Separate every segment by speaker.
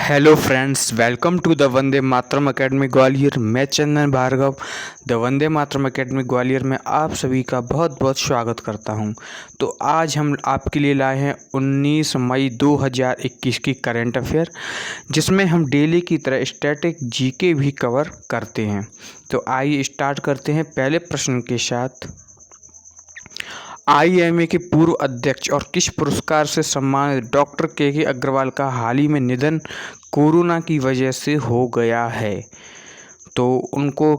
Speaker 1: Hello friends, welcome to the Vande Mataram academy Gwalior. मैं Chandan Bhargav the Vande Mataram academy Gwalior में आप सभी का बहुत बहुत स्वागत करता हूं। तो आज हम आपके लिए लाए हैं 19 मई 2021 की करंट अफेयर, जिसमें हम डेली की तरह स्टैटिक जीके भी कवर करते हैं। तो आइए स्टार्ट करते हैं पहले प्रश्न के साथ। आईएमए के पूर्व अध्यक्ष और किस पुरस्कार से सम्मानित डॉक्टर के अग्रवाल का हाल ही में निधन कोरोना की वजह से हो गया है? तो उनको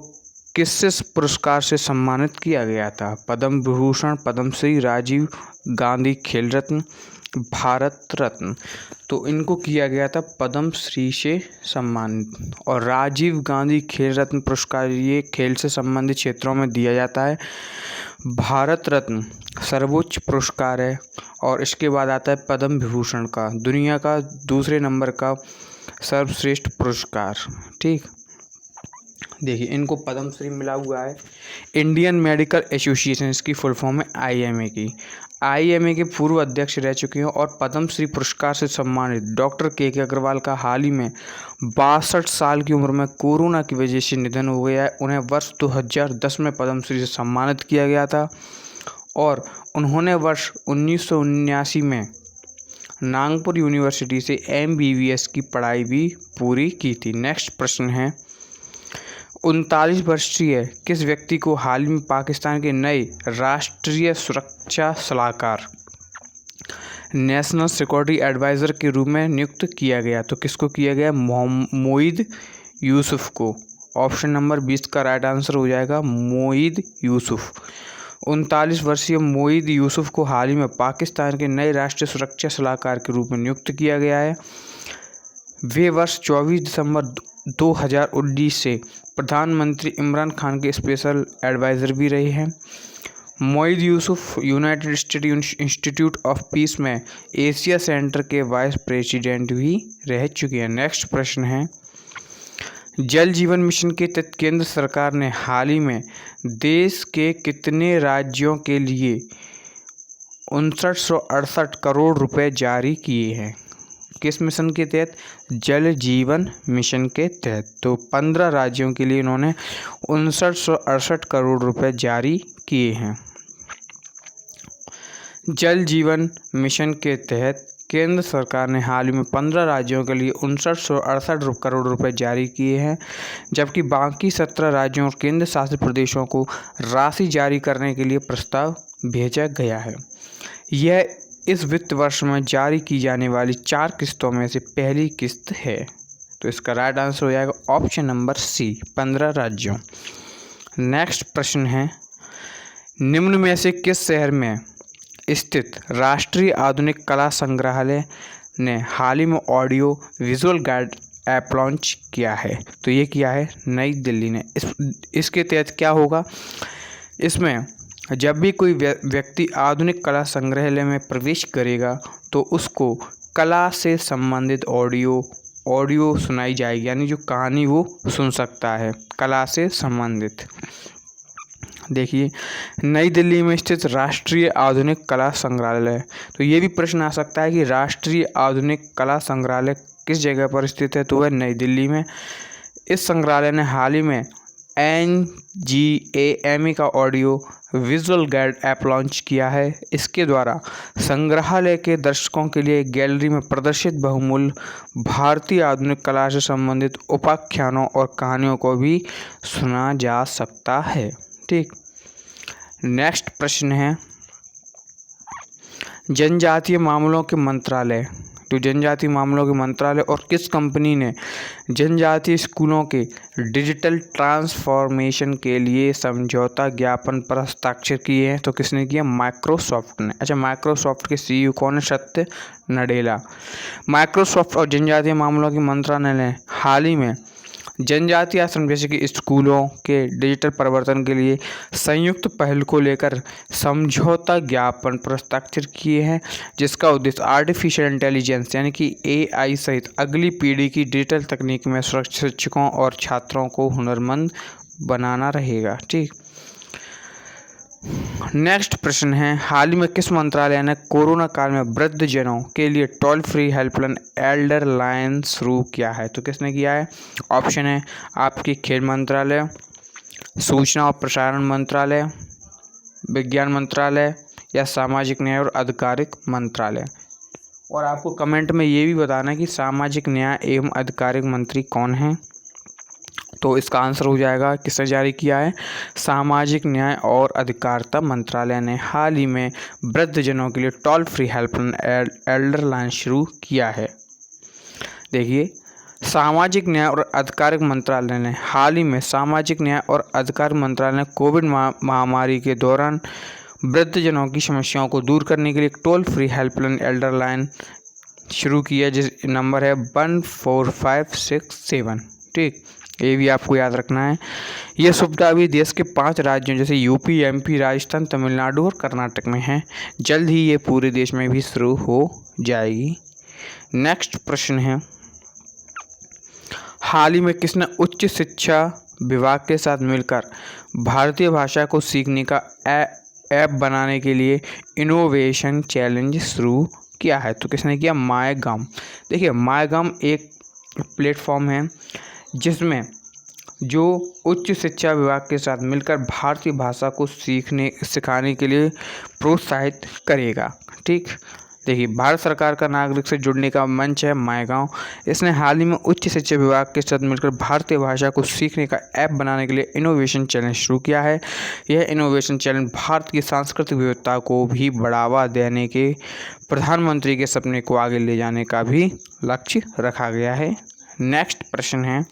Speaker 1: किस पुरस्कार से सम्मानित किया गया था? पद्म विभूषण, पद्मश्री, राजीव गांधी खेल रत्न, भारत रत्न। तो इनको किया गया था पद्मश्री से सम्मानित। और राजीव गांधी खेल रत्न पुरस्कार ये खेल से संबंधित क्षेत्रों में दिया जाता है। भारत रत्न सर्वोच्च पुरस्कार है और इसके बाद आता है पद्म विभूषण का, दुनिया का दूसरे नंबर का सर्वश्रेष्ठ पुरस्कार। ठीक, देखिए इनको पद्मश्री मिला हुआ है। इंडियन मेडिकल एसोसिएशन, इसकी फुल फॉर्म है आईएमए की। आईएमए के पूर्व अध्यक्ष रह चुके हैं और पद्मश्री पुरस्कार से सम्मानित डॉक्टर के अग्रवाल का हाल ही में 62 साल की उम्र में कोरोना की वजह से निधन हो गया है। उन्हें वर्ष 2010 में पद्मश्री से सम्मानित किया गया था और उन्होंने वर्ष 1979 में नागपुर यूनिवर्सिटी से MBBS की पढ़ाई भी पूरी की थी। नेक्स्ट प्रश्न है, 39 वर्षीय किस व्यक्ति को हाल ही में पाकिस्तान के नए राष्ट्रीय सुरक्षा सलाहकार नेशनल सिक्योरिटी एडवाइज़र के रूप में नियुक्त किया गया? तो किसको किया गया? मोईद यूसुफ को। ऑप्शन नंबर 20 का राइट आंसर हो जाएगा मोईद यूसुफ। 39 वर्षीय मोईद यूसुफ को हाल ही में पाकिस्तान के नए राष्ट्रीय सुरक्षा सलाहकार के रूप में नियुक्त किया गया है। वे वर्ष 24 दिसंबर 2019 से प्रधानमंत्री इमरान खान के स्पेशल एडवाइज़र भी रहे हैं। Moid Yusuf United states institute of peace में एशिया सेंटर के वाइस प्रेसिडेंट भी रह चुके हैं। नेक्स्ट प्रश्न है, जल जीवन मिशन के तहत केंद्र सरकार ने हाल ही में देश के कितने राज्यों के लिए 5968 करोड़ रुपए जारी किए हैं? किस मिशन के तहत? जल जीवन मिशन के तहत। तो 15 राज्यों के लिए इन्होंने 5968 करोड़ रुपए जारी किए हैं। जल जीवन मिशन के तहत केंद्र सरकार ने हाल ही में 15 राज्यों के लिए 5968 करोड़ रुपए जारी किए हैं, जबकि बाकी 17 राज्यों और केंद्र शासित प्रदेशों को राशि जारी करने के लिए प्रस्ताव भेजा गया है। यह इस वित्त वर्ष में जारी की जाने वाली 4 किस्तों में से पहली किस्त है। तो इसका राइट आंसर हो जाएगा ऑप्शन नंबर सी, 15 राज्यों। नेक्स्ट प्रश्न है, निम्न में से किस शहर में स्थित राष्ट्रीय आधुनिक कला संग्रहालय ने हाल ही में audio visual guide app launch किया है? तो ये किया है नई दिल्ली ने। इसके तहत क्या होगा? इसमें जब भी कोई व्यक्ति आधुनिक कला संग्रहालय में प्रवेश करेगा तो उसको कला से संबंधित ऑडियो सुनाई जाएगी, यानी जो कहानी वो सुन सकता है कला से संबंधित। देखिए, नई दिल्ली में स्थित राष्ट्रीय आधुनिक कला संग्रहालय। तो ये भी प्रश्न आ सकता है कि राष्ट्रीय आधुनिक कला संग्रहालय किस जगह पर स्थित है? तो वह नई दिल्ली में। इस संग्रहालय ने हाल ही में NGAME का audio visual guide app launch किया है। इसके द्वारा संग्रहालय के दर्शकों के लिए गैलरी में प्रदर्शित बहुमूल्य भारतीय आधुनिक कला से संबंधित उपाख्यानों और कहानियों को भी सुना जा सकता है। ठीक, नेक्स्ट प्रश्न है, जनजातीय मामलों के मंत्रालय। तो जनजातीय मामलों के मंत्रालय और किस कंपनी ने जनजातीय स्कूलों के डिजिटल ट्रांसफॉर्मेशन के लिए समझौता ज्ञापन पर हस्ताक्षर किए हैं? तो किसने किया? माइक्रोसॉफ्ट ने। अच्छा, माइक्रोसॉफ्ट के CEO कौन है? सत्य नडेला। माइक्रोसॉफ्ट और जनजातीय मामलों के मंत्रालय ने हाल ही में जनजातीय आश्रम जैसे कि स्कूलों के डिजिटल परिवर्तन के लिए संयुक्त पहल को लेकर समझौता ज्ञापन पर हस्ताक्षर किए हैं, जिसका उद्देश्य आर्टिफिशियल इंटेलिजेंस यानी कि AI सहित अगली पीढ़ी की डिजिटल तकनीक में शिक्षकों और छात्रों को हुनरमंद बनाना रहेगा। ठीक। नेक्स्ट प्रश्न है, हाल ही में किस मंत्रालय ने कोरोना काल में वृद्धजनों के लिए toll free helpline Elder line शुरू किया है? तो किसने किया है? ऑप्शन है आपकी खेल मंत्रालय, सूचना और प्रसारण मंत्रालय, विज्ञान मंत्रालय या सामाजिक न्याय और आधिकारिता मंत्रालय। और आपको कमेंट में ये भी बताना है कि सामाजिक न्याय एवं आधिकारिता मंत्री कौन है। तो इसका आंसर हो जाएगा, किसने जारी किया है? सामाजिक न्याय और आधिकारिता मंत्रालय ने हाल ही में वृद्धजनों के लिए toll free helpline Elder line शुरू किया है। देखिए, सामाजिक न्याय और आधिकारिता मंत्रालय ने हाल ही में सामाजिक न्याय और आधिकारिता मंत्रालय ने कोविड महामारी के दौरान वृद्धजनों की समस्याओं को दूर करने के लिए एक toll free helpline Elder line शुरू की है, जिस नंबर है 14567। ठीक, ये भी आपको याद रखना है। यह सुविधा अभी देश के 5 राज्यों जैसे यूपी, एमपी, राजस्थान, तमिलनाडु और कर्नाटक में है। जल्द ही ये पूरे देश में भी शुरू हो जाएगी। नेक्स्ट प्रश्न है, हाल ही में किसने उच्च शिक्षा विभाग के साथ मिलकर भारतीय भाषा को सीखने का ऐप बनाने के लिए इनोवेशन चैलेंज शुरू किया है? तो किसने किया? मायगम। देखिए, मायगम एक प्लेटफॉर्म है जिसमें जो उच्च शिक्षा विभाग के साथ मिलकर भारतीय भाषा को सिखाने के लिए प्रोत्साहित करेगा। ठीक, देखिए, भारत सरकार का नागरिक से जुड़ने का मंच है मायगांव। इसने हाल ही में उच्च शिक्षा विभाग के साथ मिलकर भारतीय भाषा को सीखने का ऐप बनाने के लिए इनोवेशन चैलेंज शुरू किया है। यह इनोवेशन चैलेंज भारत की सांस्कृतिक विविधता को भी बढ़ावा देने के प्रधानमंत्री के सपने को आगे ले जाने का भी लक्ष्य रखा गया है। नेक्स्ट प्रश्न है,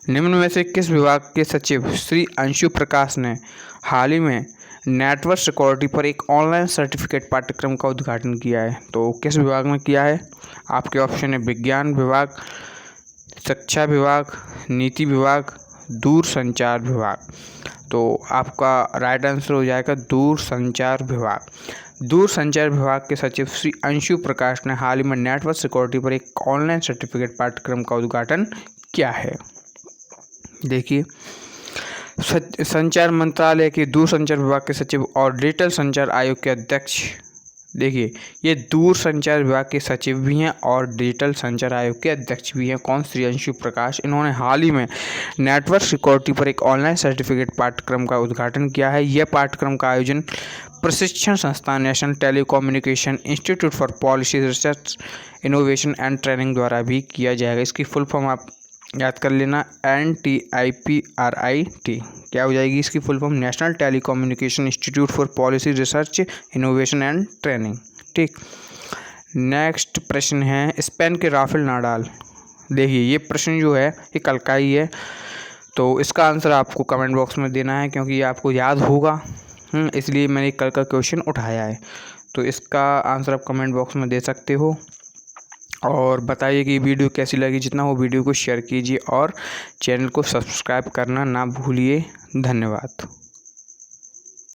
Speaker 1: निम्न में से किस विभाग के सचिव श्री अंशु प्रकाश ने हाल ही में नेटवर्क सिक्योरिटी पर एक ऑनलाइन सर्टिफिकेट पाठ्यक्रम का उद्घाटन किया है? तो किस विभाग में किया है? आपके ऑप्शन है विज्ञान विभाग, शिक्षा विभाग, नीति विभाग, दूरसंचार विभाग। तो आपका राइट आंसर हो जाएगा दूरसंचार विभाग। दूरसंचार विभाग के सचिव श्री अंशु प्रकाश ने हाल ही में नेटवर्क सिक्योरिटी पर एक ऑनलाइन सर्टिफिकेट पाठ्यक्रम का उद्घाटन किया है। देखिए, संचार मंत्रालय के दूरसंचार विभाग के सचिव और डिजिटल संचार आयोग के अध्यक्ष, देखिए, ये दूरसंचार विभाग के सचिव भी हैं और डिजिटल संचार आयोग के अध्यक्ष भी हैं। कौन? श्री अंशु प्रकाश। इन्होंने हाल ही में नेटवर्क सिक्योरिटी पर एक ऑनलाइन सर्टिफिकेट पाठ्यक्रम का उद्घाटन किया है। यह पाठ्यक्रम का आयोजन प्रशिक्षण संस्थान national telecommunication institute for policy research innovation and training द्वारा भी किया जाएगा। इसकी फुल फॉर्म आप याद कर लेना, NTIPRIT। क्या हो जाएगी इसकी full form? National telecommunication institute for policy research innovation and training. ठीक, नेक्स्ट प्रश्न है, स्पेन के राफेल नाडाल। देखिए, ये प्रश्न जो है ये कल का ही है, तो इसका आंसर आपको कमेंट बॉक्स में देना है क्योंकि ये आपको याद होगा, इसलिए मैंने कल का क्वेश्चन उठाया है। तो इसका आंसर आप कमेंट बॉक्स में दे सकते हो और बताइए कि वीडियो कैसी लगी। जितना हो वीडियो को शेयर कीजिए और चैनल को सब्सक्राइब करना ना भूलिए। धन्यवाद।